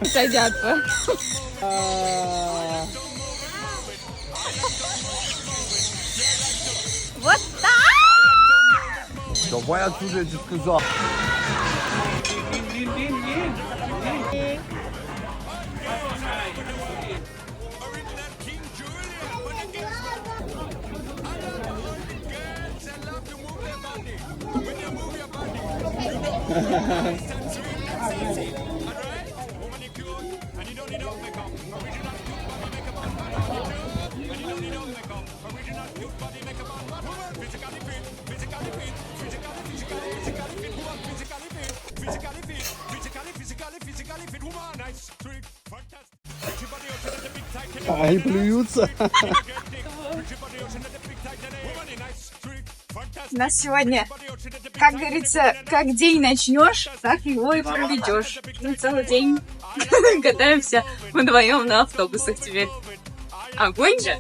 Садятся. Вот так! Давай отсюда, я тебе сказал. Они плюются. У нас сегодня, как говорится, как день начнешь, так его и проведешь. Мы целый день катаемся вдвоем на автобусах теперь. Огонь же!